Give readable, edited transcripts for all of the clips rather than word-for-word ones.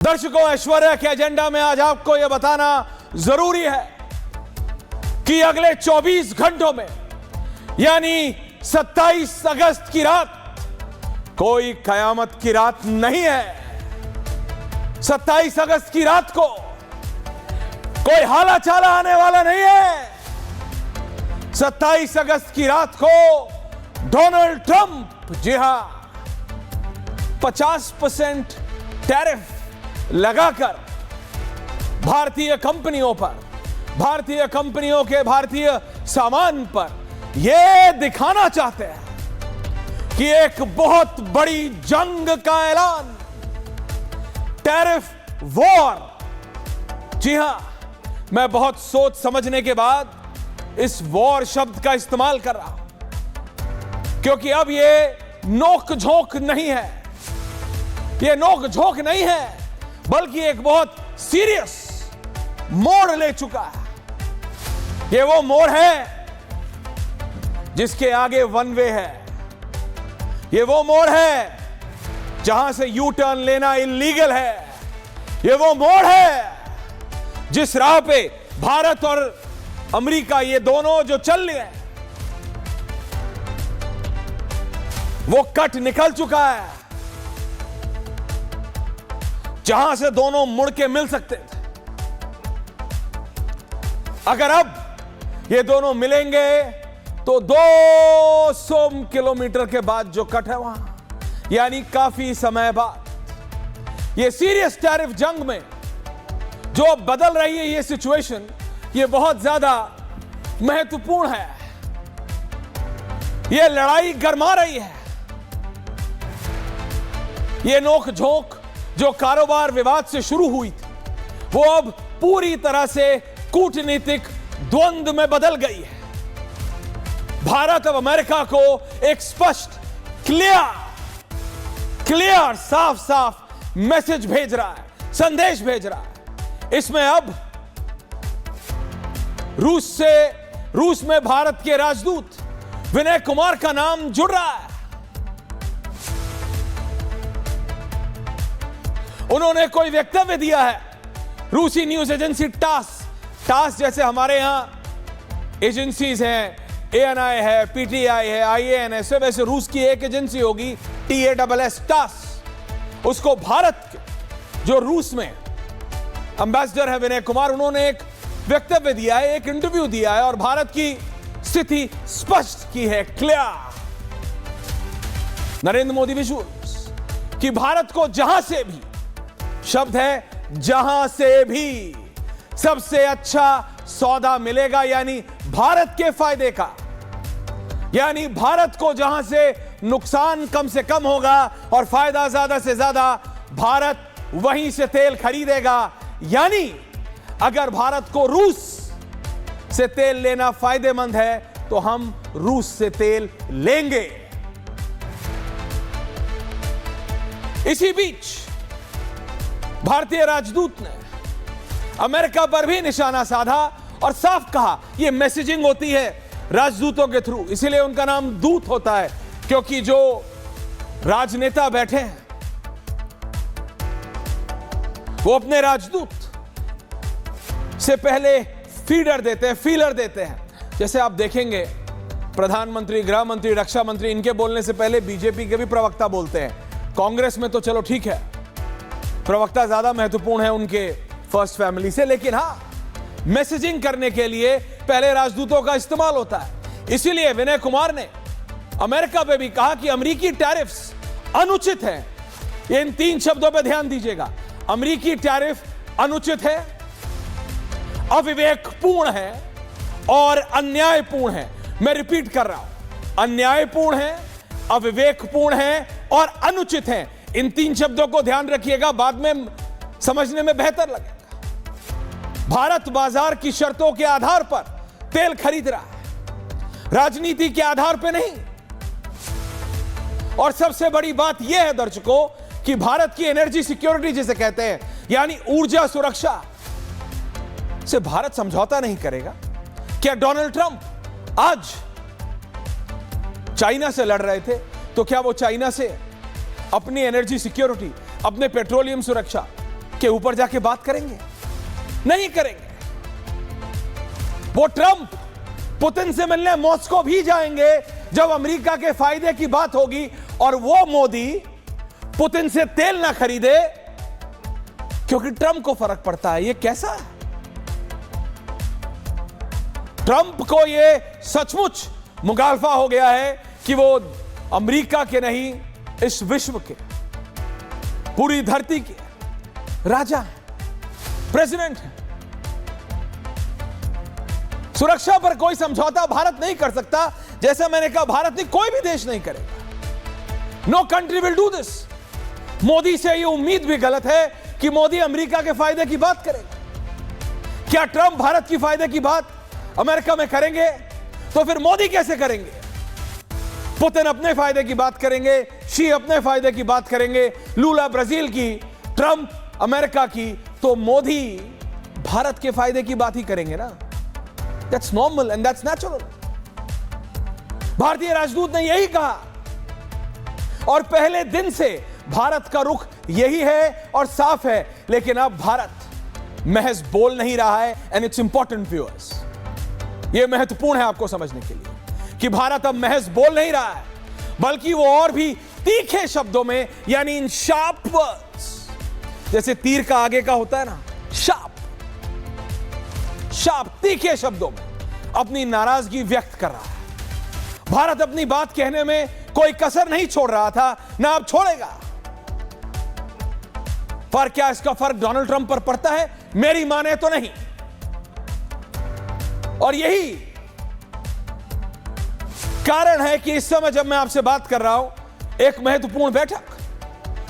दर्शकों, ऐश्वर्या के एजेंडा में आज आपको यह बताना जरूरी है कि अगले 24 घंटों में यानी 27 अगस्त की रात कोई कयामत की रात नहीं है। 27 अगस्त की रात को कोई हाला चाला आने वाला नहीं है। 27 अगस्त की रात को डोनाल्ड ट्रंप, जी हां, 50% टैरिफ लगाकर भारतीय कंपनियों पर, भारतीय कंपनियों के भारतीय सामान पर यह दिखाना चाहते हैं कि एक बहुत बड़ी जंग का ऐलान, टैरिफ वॉर। जी हां, मैं बहुत सोच समझने के बाद इस वॉर शब्द का इस्तेमाल कर रहा हूं, क्योंकि अब यह नोक झोंक नहीं है, यह नोक झोंक नहीं है, बल्कि एक बहुत सीरियस मोड़ ले चुका है। यह वो मोड़ है जिसके आगे वन वे है। यह वो मोड़ है जहां से यू टर्न लेना इलीगल है। यह वो मोड़ है जिस राह पे भारत और अमेरिका, ये दोनों जो चल रहे हैं, वो कट निकल चुका है, जहां से दोनों मुड़ के मिल सकते थे। अगर अब ये दोनों मिलेंगे तो 200 किलोमीटर के बाद जो कट है वहां, यानी काफी समय बाद, ये सीरियस टैरिफ जंग में जो अब बदल रही है ये सिचुएशन, ये बहुत ज्यादा महत्वपूर्ण है। ये लड़ाई गरमा रही है। ये नोक झोंक जो कारोबार विवाद से शुरू हुई थी, वो अब पूरी तरह से कूटनीतिक द्वंद्व में बदल गई है। भारत अब अमेरिका को एक स्पष्ट, क्लियर, साफ साफ मैसेज भेज रहा है, संदेश भेज रहा है। इसमें अब रूस में भारत के राजदूत विनय कुमार का नाम जुड़ रहा है। उन्होंने कोई वक्तव्य दिया है। रूसी न्यूज एजेंसी टास जैसे हमारे यहां एजेंसीज हैं, ANI है, PTI है, IAN है, वैसे रूस की एक एजेंसी होगी TASS। उसको भारत के जो रूस में एम्बेसडर है विनय कुमार, उन्होंने एक वक्तव्य दिया है, एक इंटरव्यू दिया है और भारत की स्थिति स्पष्ट की है, क्लियर। नरेंद्र मोदी विजुअल्स कि भारत को जहां से भी, शब्द है जहां से भी, सबसे अच्छा सौदा मिलेगा, यानी भारत के फायदे का, यानी भारत को जहां से नुकसान कम से कम होगा और फायदा ज्यादा से ज्यादा, भारत वहीं से तेल खरीदेगा। यानी अगर भारत को रूस से तेल लेना फायदेमंद है तो हम रूस से तेल लेंगे। इसी बीच भारतीय राजदूत ने अमेरिका पर भी निशाना साधा और साफ कहा, यह मैसेजिंग होती है राजदूतों के थ्रू, इसीलिए उनका नाम दूत होता है, क्योंकि जो राजनेता बैठे हैं वो अपने राजदूत से पहले फीलर देते हैं। जैसे आप देखेंगे, प्रधानमंत्री, गृह मंत्री, रक्षा मंत्री, इनके बोलने से पहले बीजेपी के भी प्रवक्ता बोलते हैं। कांग्रेस में तो चलो ठीक है, प्रवक्ता ज्यादा महत्वपूर्ण है उनके फर्स्ट फैमिली से, लेकिन हां, मैसेजिंग करने के लिए पहले राजदूतों का इस्तेमाल होता है। इसीलिए विनय कुमार ने अमेरिका पे भी कहा कि अमेरिकी टैरिफ्स अनुचित है। इन 3 शब्दों पे ध्यान दीजिएगा, अमेरिकी टैरिफ अनुचित है, अविवेकपूर्ण है और अन्यायपूर्ण है। मैं रिपीट कर रहा हूं, अन्यायपूर्ण है, अविवेकपूर्ण है और अनुचित है। इन 3 शब्दों को ध्यान रखिएगा, बाद में समझने में बेहतर लगेगा। भारत बाजार की शर्तों के आधार पर तेल खरीद रहा है, राजनीति के आधार पर नहीं। और सबसे बड़ी बात यह है दर्शकों कि भारत की एनर्जी सिक्योरिटी जिसे कहते हैं, यानी ऊर्जा सुरक्षा से भारत समझौता नहीं करेगा। क्या डोनाल्ड ट्रंप आज चाइना से लड़ रहे थे, तो क्या वो चाइना से अपनी एनर्जी सिक्योरिटी, अपने पेट्रोलियम सुरक्षा, के ऊपर जाके बात करेंगे? नहीं करेंगे। वो ट्रंप पुतिन से मिलने मॉस्को भी जाएंगे जब अमेरिका के फायदे की बात होगी, और वो मोदी पुतिन से तेल ना खरीदे क्योंकि ट्रंप को फर्क पड़ता है। ये कैसा है? ट्रंप को ये सचमुच मुगालफा हो गया है कि वो अमेरिका के नहीं, इस विश्व के, पूरी धरती के राजा है, प्रेसिडेंट है। सुरक्षा पर कोई समझौता भारत नहीं कर सकता। जैसा मैंने कहा, भारत नहीं, कोई भी देश नहीं करेगा। No country will do this. Modi से ये उम्मीद भी गलत है कि मोदी अमेरिका के फायदे की बात करेगा। क्या ट्रंप भारत की फायदे की बात अमेरिका में करेंगे? तो फिर मोदी कैसे करेंगे? पुतिन अपने फायदे की बात करेंगे, शी अपने फायदे की बात करेंगे, लूला ब्राजील की, ट्रंप अमेरिका की, तो मोदी भारत के फायदे की बात ही करेंगे ना। That's normal and that's natural. भारतीय राजदूत ने यही कहा और पहले दिन से भारत का रुख यही है और साफ है। लेकिन अब भारत महज बोल नहीं रहा है, एंड इट्स इंपॉर्टेंट व्यूअर्स, यह महत्वपूर्ण है आपको समझने के लिए कि भारत अब महज बोल नहीं रहा है, बल्कि वो और भी तीखे शब्दों में, यानी इन शार्प वर्ड्स, जैसे तीर का आगे का होता है ना, शार्प, तीखे शब्दों में अपनी नाराजगी व्यक्त कर रहा है। भारत अपनी बात कहने में कोई कसर नहीं छोड़ रहा था, ना अब छोड़ेगा। पर क्या इसका फर्क डोनाल्ड ट्रंप पर पड़ता है? मेरी माने तो नहीं। और यही कारण है कि इस समय जब मैं आपसे बात कर रहा हूं, एक महत्वपूर्ण बैठक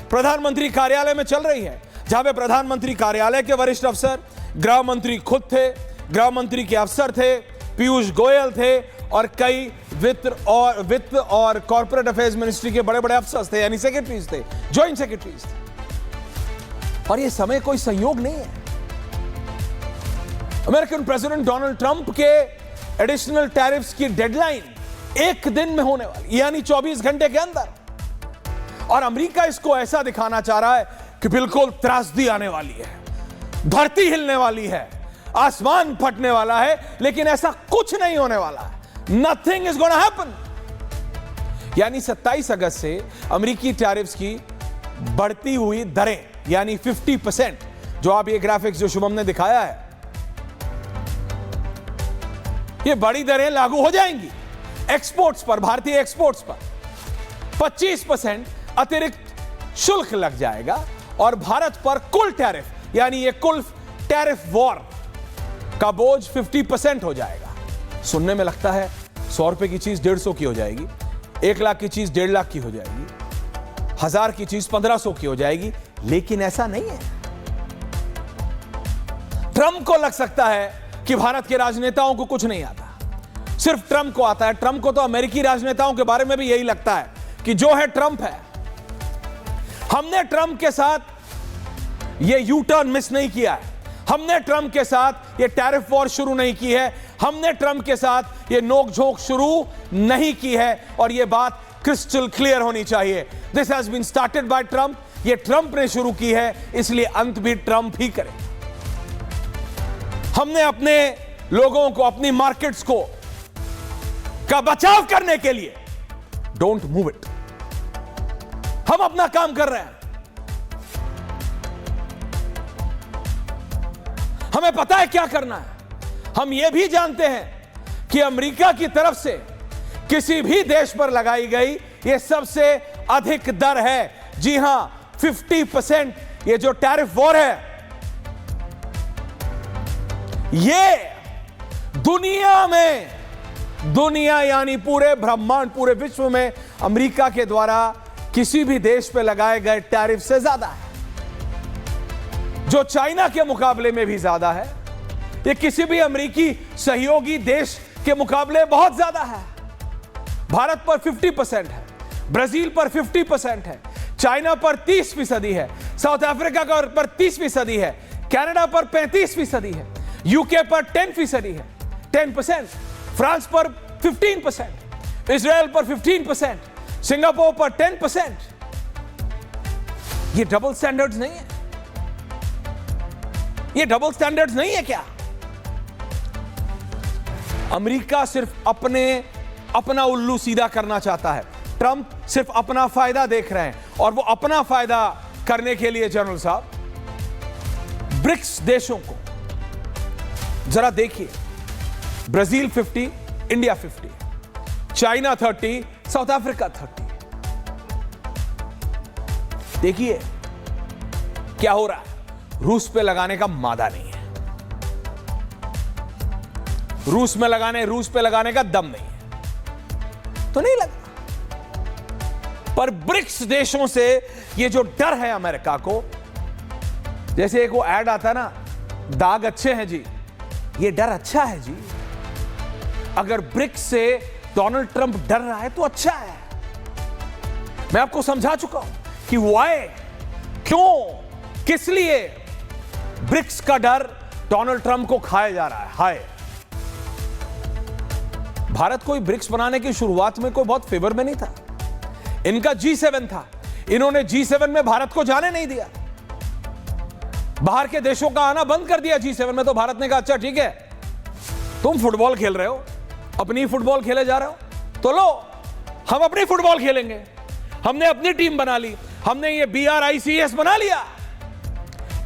प्रधानमंत्री कार्यालय में चल रही है, जहां पे प्रधानमंत्री कार्यालय के वरिष्ठ अफसर, गृह मंत्री खुद थे, गृह मंत्री के अफसर थे, पीयूष गोयल थे, और कई वित्त और कॉर्पोरेट अफेयर्स मिनिस्ट्री के बड़े बड़े अफसर थे, यानी सेक्रेटरीज थे, ज्वाइंट सेक्रेटरीज थे। और यह समय कोई संयोग नहीं है। अमेरिकन प्रेसिडेंट डोनाल्ड ट्रंप के एडिशनल टैरिफ्स की डेडलाइन एक दिन में होने वाली, यानी 24 घंटे के अंदर। और अमेरिका इसको ऐसा दिखाना चाह रहा है कि बिल्कुल त्रासदी आने वाली है, धरती हिलने वाली है, आसमान फटने वाला है, लेकिन ऐसा कुछ नहीं होने वाला है। Nothing is gonna happen. यानी 27 अगस्त से अमेरिकी टैरिफ्स की बढ़ती हुई दरें, यानी 50%, जो आप ये ग्राफिक्स जो शुभम ने दिखाया है, ये बड़ी दरें लागू हो जाएंगी एक्सपोर्ट्स पर, भारतीय एक्सपोर्ट्स पर। 25% अतिरिक्त शुल्क लग जाएगा और भारत पर कुल टैरिफ, यानी ये कुल टैरिफ वॉर का बोझ 50% हो जाएगा। सुनने में लगता है 100 रुपए की चीज 150 की हो जाएगी, 1 लाख की चीज 1.5 लाख की हो जाएगी, 1000 की चीज 1500 की हो जाएगी, लेकिन ऐसा नहीं है। ट्रंप को लग सकता है कि भारत के राजनेताओं को कुछ नहीं आता, सिर्फ ट्रंप को आता है। ट्रंप को तो अमेरिकी राजनेताओं के बारे में भी यही लगता है कि जो है ट्रंप है। हमने ट्रंप के साथ ये यू टर्न मिस नहीं किया है, हमने ट्रंप के साथ ये टैरिफ वॉर शुरू नहीं की है, हमने ट्रंप के साथ ये नोकझोंक शुरू नहीं की है। और ये बात क्रिस्टल क्लियर होनी चाहिए। This has been started by Trump, ये ट्रंप ने शुरू की है, इसलिए अंत भी ट्रंप ही करे। हमने अपने लोगों को, अपनी मार्केट्स को का बचाव करने के लिए डोंट मूव इट, हम अपना काम कर रहे हैं। हमें पता है क्या करना है। हम यह भी जानते हैं कि अमेरिका की तरफ से किसी भी देश पर लगाई गई यह सबसे अधिक दर है। जी हां, 50% ये जो टैरिफ वॉर है, ये दुनिया यानी पूरे ब्रह्मांड, पूरे विश्व में अमेरिका के द्वारा किसी भी देश पे लगाए गए टैरिफ से ज्यादा है, जो चाइना के मुकाबले में भी ज्यादा है। ये किसी भी अमेरिकी सहयोगी देश के मुकाबले बहुत ज्यादा है। भारत पर 50% है, ब्राजील पर 50% है, चाइना पर 30% है, साउथ अफ्रीका पर 30% है, कनाडा पर 35% है, यूके पर 10% है, 10%, फ्रांस पर 15%, इजराइल पर 15%, सिंगापुर पर 10%। ये डबल स्टैंडर्ड्स नहीं है। ये डबल स्टैंडर्ड्स नहीं है क्या? अमेरिका सिर्फ अपना उल्लू सीधा करना चाहता है। ट्रंप सिर्फ अपना फायदा देख रहे हैं और वो अपना फायदा करने के लिए जनरल साहब ब्रिक्स देशों को जरा देखिए। Brazil 50, India 50, China 30, south Africa 30। देखिए क्या हो रहा है। रूस पे लगाने का मादा नहीं है, रूस पे लगाने का दम नहीं है, तो नहीं लगा। पर ब्रिक्स देशों से ये जो डर है अमेरिका को, जैसे एक वो ऐड आता ना, दाग अच्छे हैं जी, ये डर अच्छा है जी। अगर ब्रिक्स से डोनाल्ड ट्रंप डर रहा है तो अच्छा है। मैं आपको समझा चुका हूं कि वाई, क्यों, किस लिए ब्रिक्स का डर डोनाल्ड ट्रंप को खाया जा रहा है। हाय, भारत कोई ब्रिक्स बनाने की शुरुआत में कोई बहुत फेवर में नहीं था। इनका G7 था, इन्होंने G7 में भारत को जाने नहीं दिया, बाहर के देशों का आना बंद कर दिया G7 में। तो भारत ने कहा अच्छा ठीक है, तुम फुटबॉल खेल रहे हो, अपनी फुटबॉल खेले जा रहे हो, तो लो हम अपनी फुटबॉल खेलेंगे। हमने अपनी टीम बना ली, हमने ये BRICS बना लिया।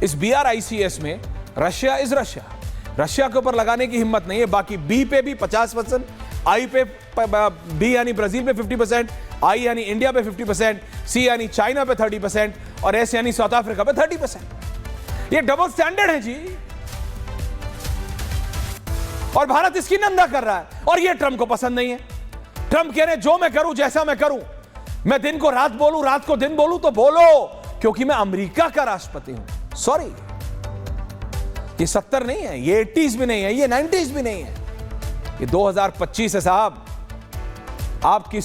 इस BRICS में रशिया इज रशिया के ऊपर लगाने की हिम्मत नहीं है। बाकी बी पे भी 50%, आई पे बी यानी ब्राजील पे 50%, आई यानी इंडिया पे 50%, सी यानी चाइना पे 30% और एस यानी साउथ अफ्रीका पे 30%। ये डबल स्टैंडर्ड है जी, और भारत इसकी निंदा कर रहा है और ये ट्रंप को पसंद नहीं है। ट्रंप कह रहे हैं जो मैं करूं, जैसा मैं करूं, मैं दिन को रात बोलूं, रात को दिन बोलूं तो बोलो, क्योंकि मैं अमेरिका का राष्ट्रपति हूं। सॉरी, ये 70 नहीं है, ये 80s भी नहीं है, ये 90s भी नहीं है, ये 2025 है साहब। आपकी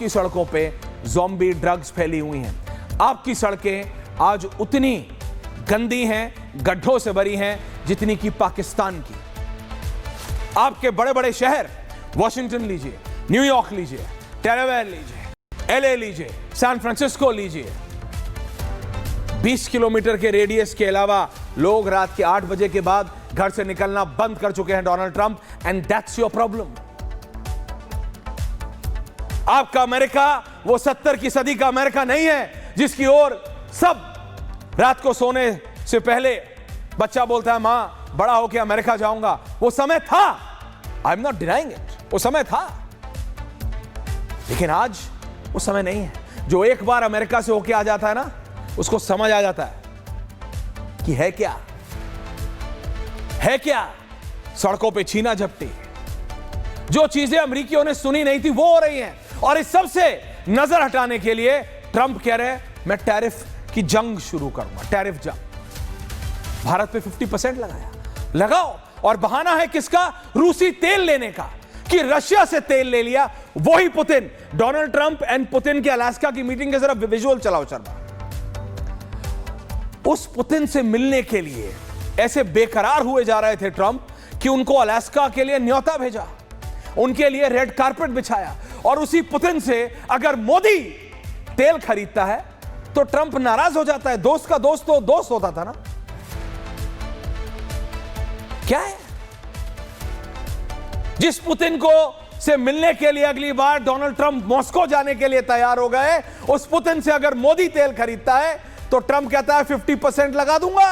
सड़कों पे ज़ॉम्बी ड्रग्स फैली हुई हैं। आपकी सड़कें आज उतनी गंदी हैं, गड्ढों से भरी हैं जितनी कि पाकिस्तान की। आपके बड़े बड़े शहर, वॉशिंगटन लीजिए, न्यूयॉर्क लीजिए, टेलवेयर लीजिए, LA लीजिए, सैन फ्रांसिस्को लीजिए, 20 किलोमीटर के रेडियस के अलावा लोग रात के 8 बजे के बाद घर से निकलना बंद कर चुके हैं Donald Trump, and that's your problem. आपका अमेरिका वो 70 की सदी का अमेरिका नहीं है जिसकी ओर सब रात को सोने से पहले बच्चा बोलता है मां बड़ा होकर अमेरिका जाऊंगा। वो समय था, I am not denying it, वो समय था, लेकिन आज वो समय नहीं है। जो एक बार अमेरिका से होके आ जाता है ना, उसको समझ आ जाता है कि है क्या सड़कों पे छीना झपटी। जो चीजें अमेरिकियों ने सुनी नहीं थी वो हो रही हैं, और इस सब से नजर हटाने के लिए ट्रंप कह रहे हैं मैं टैरिफ की जंग शुरू करूंगा, टैरिफ जंग। भारत पे 50% लगाओ, और बहाना है किसका? रूसी तेल लेने का, कि रशिया से तेल ले लिया। वही Putin, Donald Trump and Putin के अलास्का की मीटिंग के जरा विजुअल चलाओ शर्मा। उस पुतिन से मिलने के लिए ऐसे बेकरार हुए जा रहे थे ट्रंप कि उनको अलास्का के लिए न्योता भेजा, उनके लिए रेड कारपेट बिछाया। और उसी पुतिन से अगर मोदी तेल खरीदता है तो ट्रंप नाराज हो जाता है। दोस्त का दोस्त तो दोस्त होता था ना। क्या है? जिस पुतिन को से मिलने के लिए अगली बार डोनाल्ड ट्रंप मॉस्को जाने के लिए तैयार हो गए, उस पुतिन से अगर मोदी तेल खरीदता है तो ट्रंप कहता है 50% लगा दूंगा।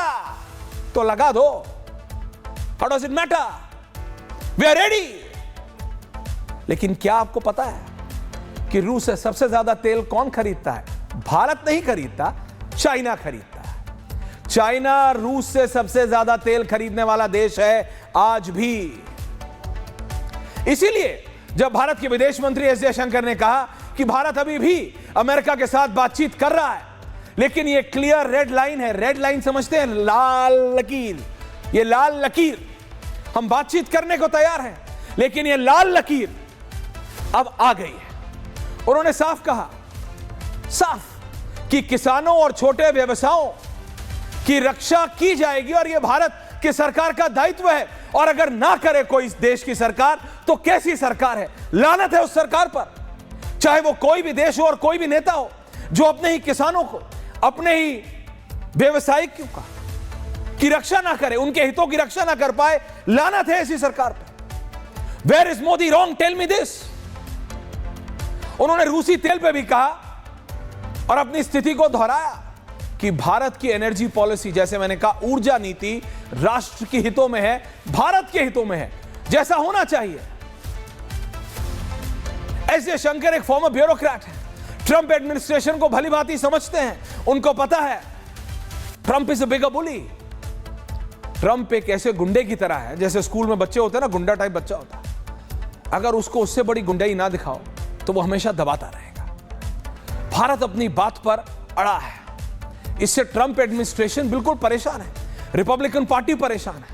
तो लगा दो, how does it matter, we are ready. लेकिन क्या आपको पता है कि रूस से सबसे ज्यादा तेल कौन खरीदता है? भारत नहीं खरीदता, चाइना खरीदता है। चाइना रूस से सबसे ज्यादा तेल खरीदने वाला देश है आज भी। इसीलिए जब भारत के विदेश मंत्री एस जयशंकर ने कहा कि भारत अभी भी अमेरिका के साथ बातचीत कर रहा है, लेकिन ये क्लियर रेड लाइन है। रेड लाइन समझते हैं? लाल लकीर। ये लाल लकीर, हम बातचीत करने को तैयार हैं, लेकिन ये लाल लकीर अब आ गई है। उन्होंने साफ कहा, कि किसानों और छोटे व्यवसायों की रक्षा की जाएगी और यह भारत की सरकार का दायित्व है। और अगर ना करे कोई इस देश की सरकार तो कैसी सरकार है? लानत है उस सरकार पर, चाहे वो कोई भी देश हो और कोई भी नेता हो, जो अपने ही किसानों को, अपने ही व्यवसायिक क्यों का की रक्षा ना करे, उनके हितों की रक्षा ना कर पाए, लानत है ऐसी सरकार पे। Where is Modi wrong, tell me this. उन्होंने रूसी तेल पे भी कहा और अपनी स्थिति को दोहराया कि भारत की एनर्जी पॉलिसी, जैसे मैंने कहा, ऊर्जा नीति राष्ट्र के हितों में है, भारत के हितों में है, जैसा होना चाहिए। एस जयशंकर एक फॉर्मर ब्यूरोक्रेट है, ट्रंप एडमिनिस्ट्रेशन को भली भांति समझते हैं, उनको पता है Trump is a bigger bully. Trump एक ऐसे गुंडे की तरह है, जैसे स्कूल में बच्चे होते हैं ना, गुंडा टाइप बच्चा होता है। अगर उसको उससे बड़ी गुंडाई ना दिखाओ तो वो हमेशा दबाता रहेगा। भारत अपनी बात पर अड़ा है, इससे ट्रंप एडमिनिस्ट्रेशन बिल्कुल परेशान है, रिपब्लिकन पार्टी परेशान है।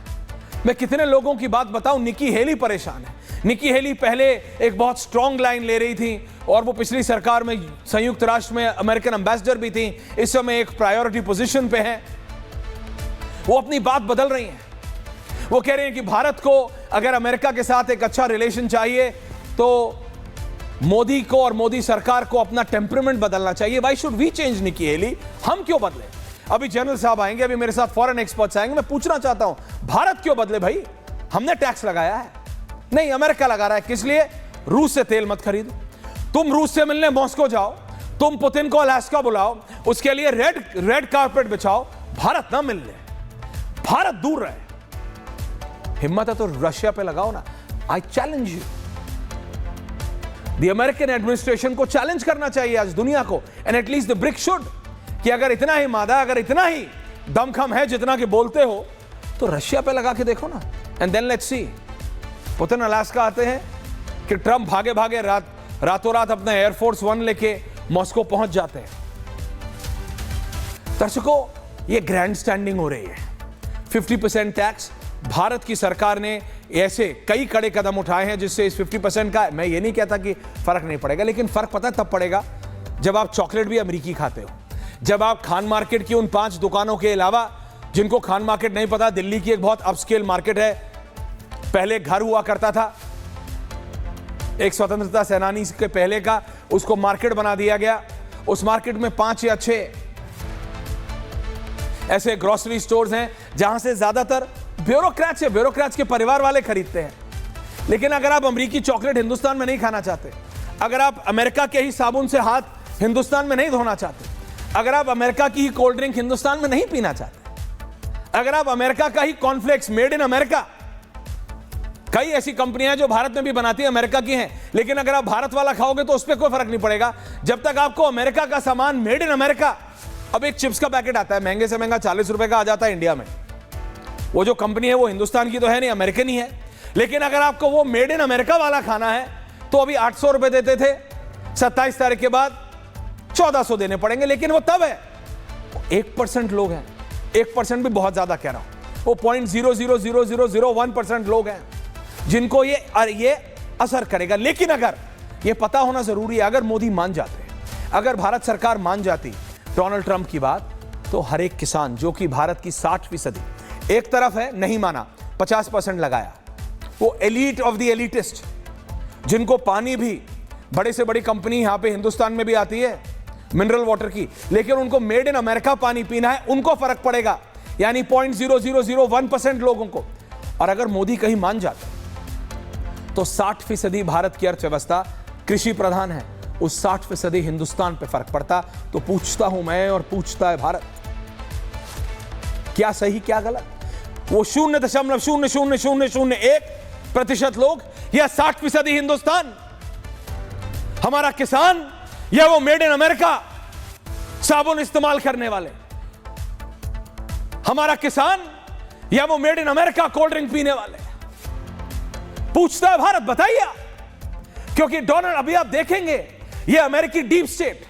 मैं कितने लोगों की बात बताऊं, निकी हेली परेशान है। निकी हेली पहले एक बहुत स्ट्रांग लाइन ले रही थी और वो पिछली सरकार में संयुक्त राष्ट्र में अमेरिकन एम्बेसडर भी थी, इस समय एक प्रायोरिटी पोजीशन पे है। वो अपनी बात बदल रही हैं। वो कह रहे हैं कि भारत को अगर अमेरिका के साथ एक अच्छा रिलेशन चाहिए तो मोदी को और मोदी सरकार को अपना टेम्परामेंट बदलना चाहिए। Why should we change Nikki Haley, हम क्यों बदले? अभी जनरल साहब आएंगे, अभी मेरे साथ फॉरेन एक्सपर्ट्स आएंगे। मैं पूछना चाहता हूं, भारत क्यों बदले भाई? हमने टैक्स लगाया है? नहीं, अमेरिका लगा रहा है। किस लिए? रूस से तेल मत खरीदो। तुम रूस से मिलने मॉस्को जाओ, तुम पुतिन को अलास्का बुलाओ, उसके लिए रेड कारपेट बिछाओ, भारत ना मिल ले, भारत दूर रहे। हिम्मत है तो रशिया पे लगाओ ना। I challenge you. The American administration को चैलेंज करना चाहिए आज दुनिया को, and at least the BRICS should, कि अगर इतना ही मादा, अगर इतना ही दमखम है जितना कि बोलते हो, तो रशिया पे लगा के देखो ना, and then let's see. Putin Alaska आते हैं कि ट्रंप भागे भागे रातों रात अपना एयरफोर्स 1 लेके मॉस्को पहुंच जाते हैं। दर्शकों, ये ग्रैंड स्टैंडिंग हो रही है। 50% टैक्स, भारत की सरकार ने ऐसे कई कड़े कदम उठाए हैं जिससे इस 50% का, मैं ये नहीं कहता कि फर्क नहीं पड़ेगा, लेकिन फर्क पता है तब पड़ेगा जब आप चॉकलेट भी अमेरिकी खाते हो, जब आप खान मार्केट की उन 5 दुकानों के अलावा, जिनको खान मार्केट नहीं पता, दिल्ली की एक बहुत अपस्केल मार्केट है, पहले घर हुआ करता था, एक स्वतंत्रता सेनानी के पहले का, उसको मार्केट बना दिया गया। उस मार्केट में 5 या 6 ऐसे ग्रोसरी स्टोर्स हैं जहां से ज्यादातर ब्यूरोक्रेट्स के परिवार वाले खरीदते हैं। लेकिन अगर आप अमेरिकी चॉकलेट हिंदुस्तान में नहीं खाना चाहते, अगर आप अमेरिका के ही साबुन से हाथ हिंदुस्तान में नहीं धोना चाहते, अगर आप अमेरिका की ही कोल्ड ड्रिंक हिंदुस्तान में नहीं पीना चाहते, अगर आप अमेरिका का ही कॉर्नफ्लेक्स मेड इन अमेरिका, कई ऐसी कंपनियां जो भारत में भी बनाती हैं, अमेरिका की हैं, लेकिन अगर आप भारत वाला खाओगे तो उस पर कोई फर्क नहीं पड़ेगा जब तक आपको अमेरिका का सामान मेड इन अमेरिका। अब एक चिप्स का पैकेट आता है, महंगे से महंगा 40 रुपए का आ जाता है इंडिया में। वो जो कंपनी है वो हिंदुस्तान की तो है नहीं, अमेरिकन ही है। लेकिन अगर आपको वो मेड इन अमेरिका वाला खाना है तो अभी 800 रुपए देते थे, 27 तारीख के बाद 1400 देने पड़ेंगे। लेकिन वो तब है, 1% लोग हैं, 1% भी बहुत ज्यादा कह रहा हूं, वो 0.00001% लोग हैं जिनको ये असर करेगा। लेकिन अगर ये पता होना जरूरी है, अगर मोदी मान जाते, अगर भारत सरकार मान जाती डोनाल्ड ट्रंप की बात, तो हर एक किसान, जो कि भारत की 60%, एक तरफ है नहीं माना, 50% लगाया, वो एलीट ऑफ द एलिटिस्ट, जिनको पानी भी बड़े से बड़ी कंपनी यहां पे हिंदुस्तान में भी आती है मिनरल वाटर की, लेकिन उनको मेड इन अमेरिका पानी पीना है, उनको फर्क पड़ेगा, यानी 0.0001% लोगों को। और अगर मोदी कहीं मान जाता तो 60% भारत की अर्थव्यवस्था कृषि प्रधान है, उस 60% हिंदुस्तान पे फर्क पड़ता। तो पूछता हूं मैं और पूछता है भारत, क्या सही क्या गलत? वो 0.00001% लोग या 60% हिंदुस्तान? हमारा किसान या वो मेड इन अमेरिका साबुन इस्तेमाल करने वाले? हमारा किसान या वो made in America cold drink पीने वाले? पूछता है भारत, बताइए। क्योंकि डोनाल्ड, अभी आप देखेंगे ये अमेरिकी डीप स्टेट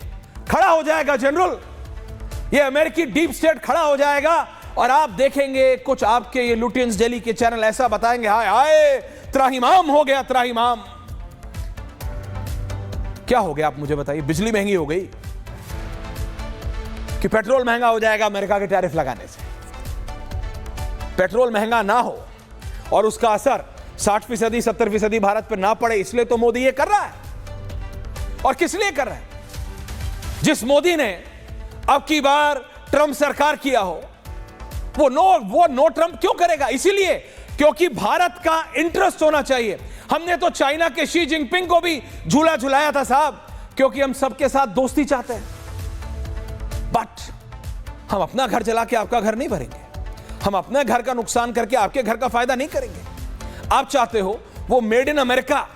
खड़ा हो जाएगा जनरल, ये अमेरिकी डीप स्टेट खड़ा हो जाएगा और आप देखेंगे कुछ आपके ये लुटियंस डेली के चैनल ऐसा बताएंगे, हाय हाय त्राहिमाम हो गया, त्राहिमाम। क्या हो गया आप मुझे बताइए? बिजली महंगी हो गई कि पेट्रोल महंगा हो जाएगा अमेरिका के टैरिफ लगाने से? पेट्रोल महंगा ना हो और उसका असर 60%, 70% भारत पर ना पड़े, इसलिए तो मोदी ये कर रहा है। और किस लिए कर रहा है? जिस मोदी ने अब की बार ट्रंप सरकार किया हो, वो नो ट्रंप क्यों करेगा? इसीलिए क्योंकि भारत का इंटरेस्ट होना चाहिए। हमने तो चाइना के शी जिनपिंग को भी झूला झुलाया था साहब, क्योंकि हम सबके साथ दोस्ती चाहते हैं। बट हम अपना घर जला के आपका घर नहीं भरेंगे, हम अपने घर का नुकसान करके आपके घर का फायदा नहीं करेंगे। आप चाहते हो वो मेड इन अमेरिका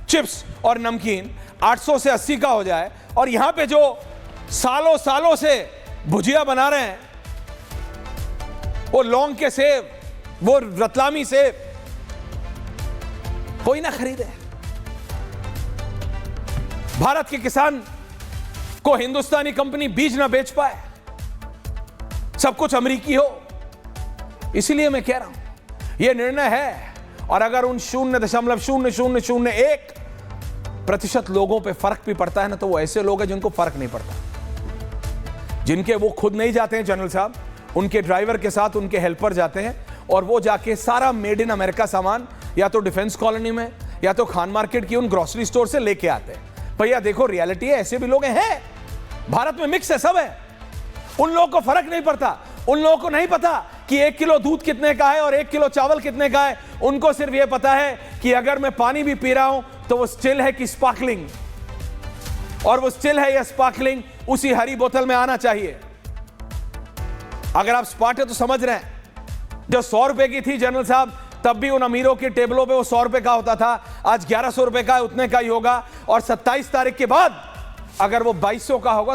चिप्स और नमकीन 800 से 80 का हो जाए, और यहां पे जो सालों सालों से भुजिया बना रहे हैं, वो लौंग के सेब, वो रतलामी सेब, कोई ना खरीदे। भारत के किसान को हिंदुस्तानी कंपनी बीज ना बेच पाए, सब कुछ अमेरिकी हो। इसीलिए मैं कह रहा हूं यह निर्णय है, और अगर उन 0.0001% लोगों पे फर्क भी पड़ता है ना, तो वो ऐसे लोग हैं जिनको फर्क नहीं पड़ता, जिनके वो खुद नहीं जाते हैं जनरल साहब, उनके ड्राइवर के साथ उनके हेल्पर जाते हैं, और वो जाके सारा मेड इन अमेरिका सामान या तो डिफेंस कॉलोनी में या तो खान मार्केट की उन ग्रोसरी स्टोर से लेके आते हैं। भैया देखो, रियलिटी है, ऐसे भी लोग हैं भारत में, मिक्स है, सब है। उन लोगों को फर्क नहीं पड़ता, उन लोगों को नहीं पता कि 1 किलो दूध कितने का है और 1 किलो चावल कितने का है। उनको सिर्फ यह पता है कि अगर मैं पानी भी पी रहा हूं तो वो स्टिल है कि स्पार्कलिंग, और वो स्टिल है या स्पार्कलिंग उसी हरी बोतल में आना चाहिए। अगर आप स्मार्ट है तो समझ रहे हैं, जो 100 रुपए की थी जनरल साहब, तब भी उन अमीरों की टेबलों पे वो 100 रुपए का होता था, आज 1100 रुपए का, उतने का ही होगा। और 27 तारीख के बाद अगर वो 2200 का होगा